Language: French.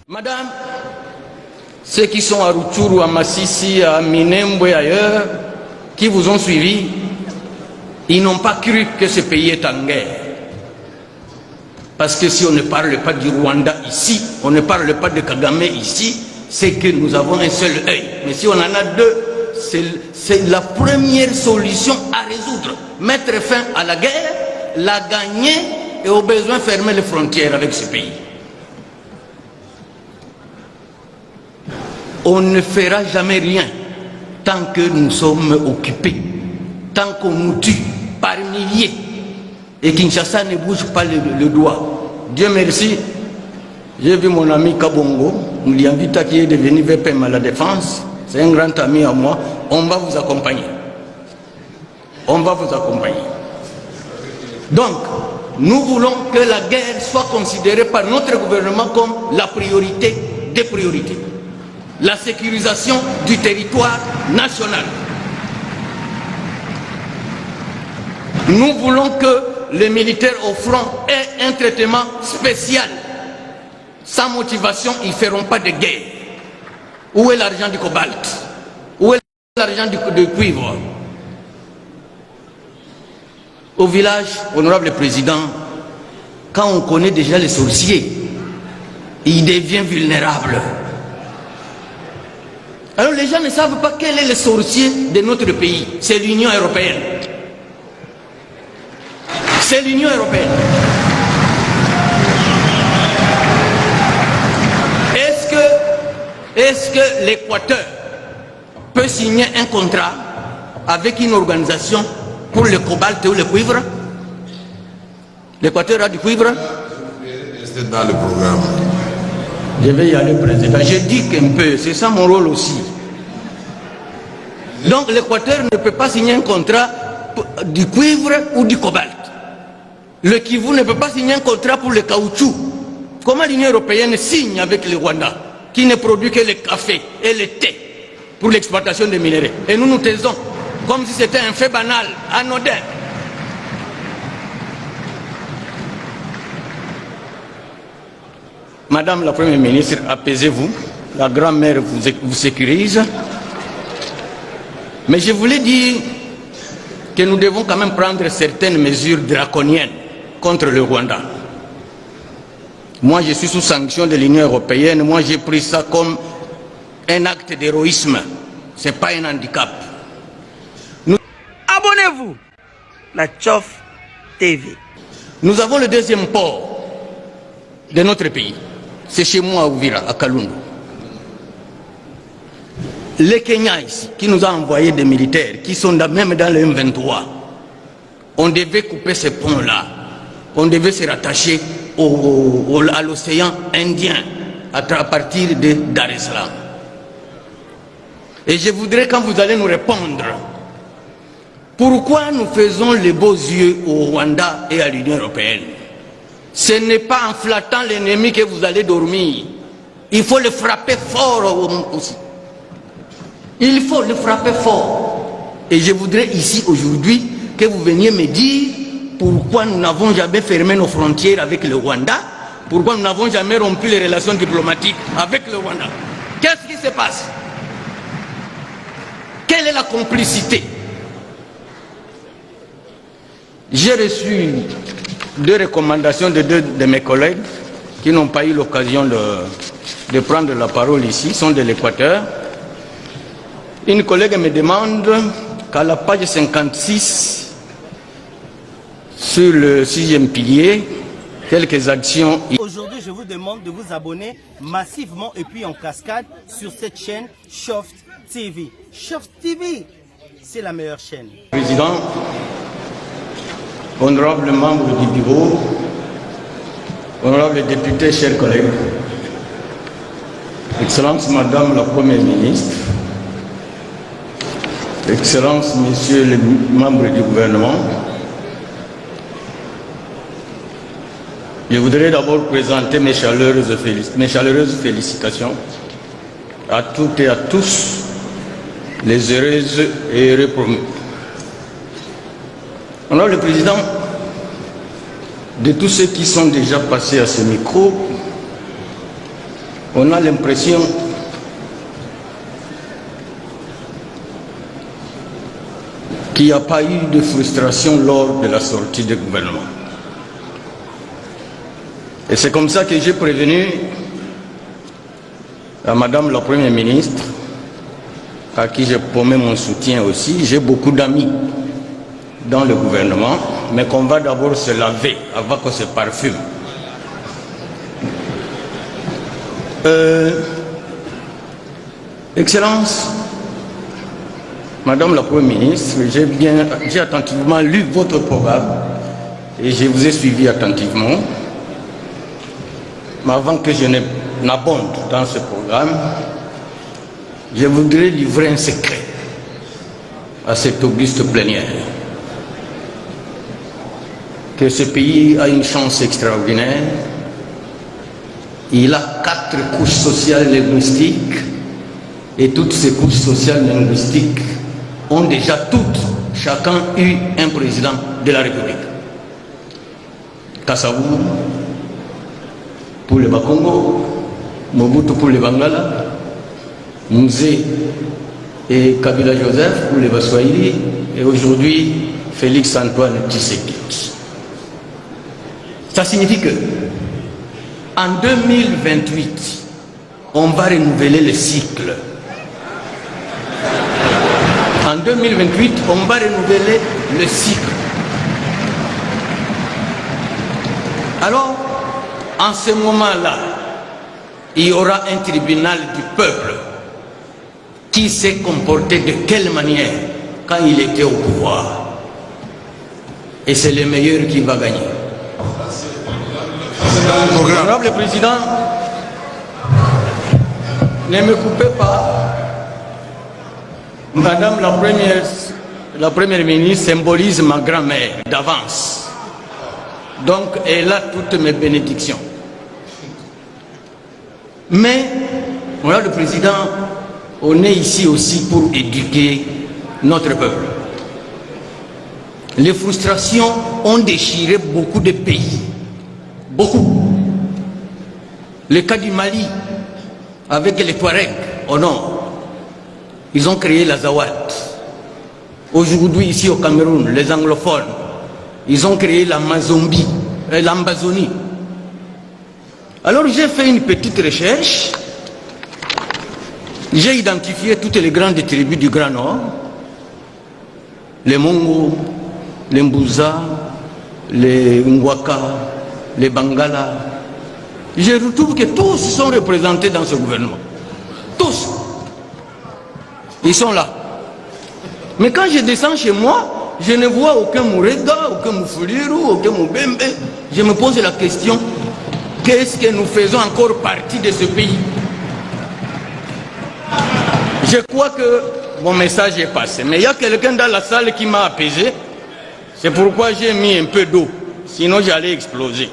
Madame, ceux qui sont à Rutshuru, à Massissi, à Minembwe et ailleurs, qui vous ont suivi, ils n'ont pas cru que ce pays est en guerre. Parce que si on ne parle pas du Rwanda ici, on ne parle pas de Kagame ici, c'est que nous avons un seul œil. Mais si on en a deux, c'est la première solution à résoudre. Mettre fin à la guerre, la gagner et au besoin fermer les frontières avec ce pays. On ne fera jamais rien tant que nous sommes occupés, tant qu'on nous tue par milliers et Kinshasa ne bouge pas le doigt. Dieu merci, j'ai vu mon ami Kabongo, Mouliambita qui est devenu VPM à la défense, c'est un grand ami à moi, on va vous accompagner. On va vous accompagner. Donc, nous voulons que la guerre soit considérée par notre gouvernement comme la priorité des priorités. La sécurisation du territoire national. Nous voulons que les militaires au front aient un traitement spécial. Sans motivation, ils ne feront pas de guerre. Où est l'argent du cobalt? Où est l'argent du cuivre? Au village, honorable président, quand on connaît déjà les sorciers, ils deviennent vulnérables. Alors les gens ne savent pas quel est le sorcier de notre pays. C'est l'Union européenne. C'est l'Union européenne. Est-ce que l'Équateur peut signer un contrat avec une organisation pour le cobalt ou le cuivre? L'Équateur a du cuivre? C'est dans le programme. Je vais y aller, président. Je dis qu'un peu, c'est ça mon rôle aussi. Donc l'Équateur ne peut pas signer un contrat du cuivre ou du cobalt. Le Kivu ne peut pas signer un contrat pour le caoutchouc. Comment l'Union européenne signe avec le Rwanda, qui ne produit que le café et le thé pour l'exploitation des minéraux? Et nous nous taisons, comme si c'était un fait banal, anodin. Madame la Première ministre, apaisez-vous. La grand-mère vous sécurise. Mais je voulais dire que nous devons quand même prendre certaines mesures draconiennes contre le Rwanda. Moi, je suis sous sanction de l'Union européenne. Moi, j'ai pris ça comme un acte d'héroïsme. Ce n'est pas un handicap. Abonnez-vous, la Tchof TV. Nous avons le deuxième port de notre pays. C'est chez moi à Uvira, à Kalundu. Les Kenyans ici, qui nous ont envoyé des militaires, qui sont même dans le M23, on devait couper ce pont-là. On devait se rattacher à l'océan Indien à partir de Dar es Salaam. Et je voudrais, quand vous allez nous répondre, pourquoi nous faisons les beaux yeux au Rwanda et à l'Union européenne? Ce n'est pas en flattant l'ennemi que vous allez dormir. Il faut le frapper fort aussi. Il faut le frapper fort. Et je voudrais ici aujourd'hui que vous veniez me dire pourquoi nous n'avons jamais fermé nos frontières avec le Rwanda, pourquoi nous n'avons jamais rompu les relations diplomatiques avec le Rwanda. Qu'est-ce qui se passe? Quelle est la complicité? J'ai reçu deux recommandations de deux de mes collègues qui n'ont pas eu l'occasion de prendre la parole ici, sont de l'Équateur. Une collègue me demande qu'à la page 56, sur le 6e pilier, quelques actions. Aujourd'hui, je vous demande de vous abonner massivement et puis en cascade sur cette chaîne Shoft TV. Shoft TV, c'est la meilleure chaîne. Président, honorable membre du bureau, honorable député, chers collègues, Excellence Madame la Première ministre, Excellence Messieurs les membres du gouvernement, je voudrais d'abord présenter mes chaleureuses félicitations à toutes et à tous les heureuses et heureux promus. Alors le président, de tous ceux qui sont déjà passés à ce micro, on a l'impression qu'il n'y a pas eu de frustration lors de la sortie du gouvernement. Et c'est comme ça que j'ai prévenu à Madame la Première ministre, à qui je promets mon soutien aussi. J'ai beaucoup d'amis dans le gouvernement, mais qu'on va d'abord se laver avant qu'on se parfume. Excellence, Madame la Première ministre, j'ai attentivement lu votre programme et je vous ai suivi attentivement. Mais avant que je n'abonde dans ce programme, je voudrais livrer un secret à cette auguste plénière. Que ce pays a une chance extraordinaire. Il a 4 couches sociales linguistiques et toutes ces couches sociales linguistiques ont déjà toutes, chacun eu un président de la République. Kassavou pour le Bakongo, Mobutu pour les Bangala, Mzee et Kabila Joseph pour les Baswahili, et aujourd'hui Félix Antoine Tshisekedi. Ça signifie que en 2028, on va renouveler le cycle. En 2028, on va renouveler le cycle. Alors, en ce moment-là, il y aura un tribunal du peuple qui s'est comporté de quelle manière quand il était au pouvoir. Et c'est le meilleur qui va gagner. Honorable Président, ne me coupez pas. Madame la Première ministre symbolise ma grand-mère d'avance. Donc elle a toutes mes bénédictions. Mais, Honorable Président, on est ici aussi pour éduquer notre peuple. Les frustrations ont déchiré beaucoup de pays. Beaucoup. Le cas du Mali, avec les Touaregs au nord, ils ont créé la Zawad. Aujourd'hui, ici au Cameroun, les anglophones, ils ont créé l'Amazonie. Alors j'ai fait une petite recherche. J'ai identifié toutes les grandes tribus du Grand Nord, les Mongo, les Mbouza, les Ngwaka, les Bangala. Je retrouve que tous sont représentés dans ce gouvernement. Tous. Ils sont là. Mais quand je descends chez moi, je ne vois aucun Mourega, aucun Moufoulirou, aucun Moubembe. Je me pose la question, qu'est-ce que nous faisons encore partie de ce pays? Je crois que mon message est passé. Mais il y a quelqu'un dans la salle qui m'a apaisé. C'est pourquoi j'ai mis un peu d'eau. Sinon j'allais exploser.